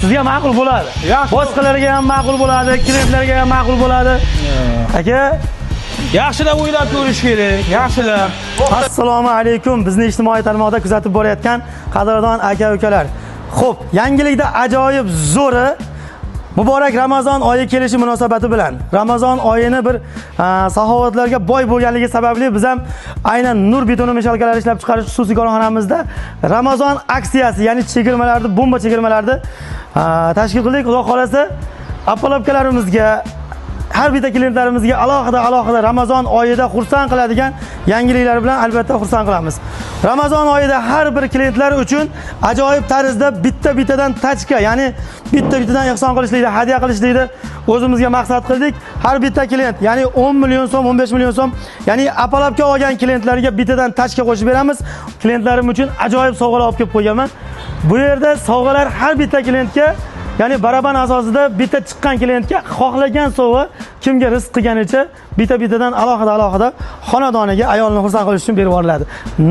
Sizga ma'qul bo'ladi. Boshqalarga ham ma'qul bo'ladi, klientlarga ham ma'qul bo'ladi. Aka, yaxshilab o'ylab ko'rish kerak. Yaxshilab. assalomu alaykum. Bizni ijtimoiy tarmoqda kuzatib borayotgan qadrdon aka-ukalar. Xo'p, yangilikda ajoyib zo'ri Muborak Ramazon oyi kelishi munosabati bilan Ramazon oyini bir saxovatlarga boy bo'lganligi sababli biz ham aynan Nur betoni meshalkalar ishlab chiqarish xususiy korxonamizda Ramazon aksiyasi, ya'ni chegirmalarni, bomba chegirmalarni tashkil qildik. Xudo xolasa, apalapkalarimizga, har bitta klientlarimizga alohida Ramazon oyida xursand qiladigan yangiliklar bilan albatta xursand qilamiz. Ramazon oyida har bir klientlar uchun ajoyib tarzda bittadan tachka, ya'ni bittadan ehson qilishlikni, hadya qilishlikni o'zimizga maqsad qildik. Har bitta klient, ya'ni 10 million so'm, 15 million so'm, ya'ni apalapka olgan klientlarga bittadan tachka qo'shib beramiz. Klientlarim uchun ajoyib sovg'alar olib kelib qo'yganman. Bu yerda sovg'alar har bitta klientga, ya'ni baraban asosida bitta chiqqan klientga xohlagan sovg'a kimga rizq qilganicha bittadan alohida xonadoniga ayolni xursand qilish uchun berib yuboriladi.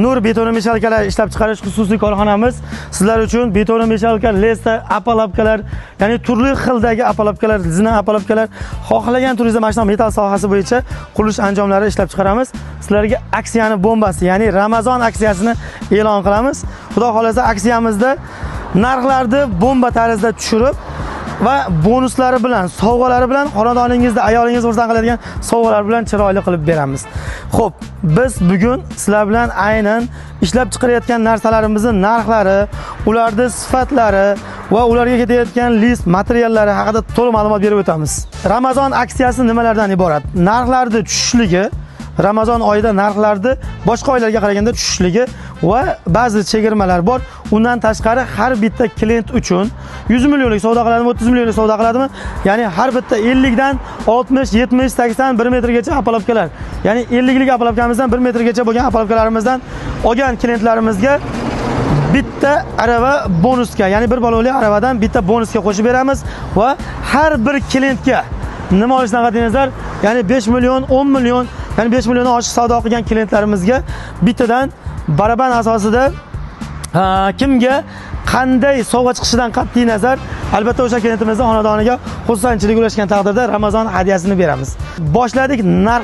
Nur betoni meshalkalar ishlab chiqarish xususiy korxonamiz sizlar uchun betoni meshalka, lesta, apalapkalar, ya'ni turli xildagi apalapkalar, zina apalapkalar, xohlagan turizm mashina metal sohasi bo'yicha qurilish anjomlari ishlab chiqaramiz. Sizlarga aksiyani bombasi, ya'ni Ramazon aksiyasini e'lon qilamiz. Xudo xolasa aksiyamizda narxlarni bomba tarzda tushirib va bonuslari bilan, sovg'alari bilan xonadoningizda ayolingizni xursand qiladigan sovg'alar bilan chiroyli qilib beramiz. Xo'p, biz bugun sizlar bilan aynan ishlab chiqarayotgan narsalarimizni narxlari, ularning sifatlari va ularga ketayotgan list materiallari haqida to'liq ma'lumot berib o'tamiz. Ramazon aksiyasi nimalardan iborat? Narxlarning tushishligi, Ramazon oyida narxlarni boshqa oylarga qaraganda tushishligi va ba'zi chegirmalar bor. Undan tashqari har bitta klient uchun 100 millionlik savdo qiladimi, 30 millionlik savdo qiladimi? Ya'ni har bitta 50 dan 60, 70, 80, 1 metrgacha apalapkalar. Ya'ni 50lik apalapkamizdan 1 metrgacha bo'lgan apalapkalarimizdan olgan klientlarimizga bitta arava bonusga, ya'ni bir bolali aravadan bitta bonusga qo'shib beramiz va har bir klientga nima olishdan qat'iy nazar, ya'ni 5 million, 10 million, ya'ni 5 milliondan oshiq savdo qilgan klientlarimizga bittadan baraban asosida kimga qanday sovg'a chiqishidan qat'iy nazar albatta o'sha klientimizning xonadoniga xursandchilik ulashgan taqdirda Ramazon hadyasini beramiz. Boshladik. Narxlar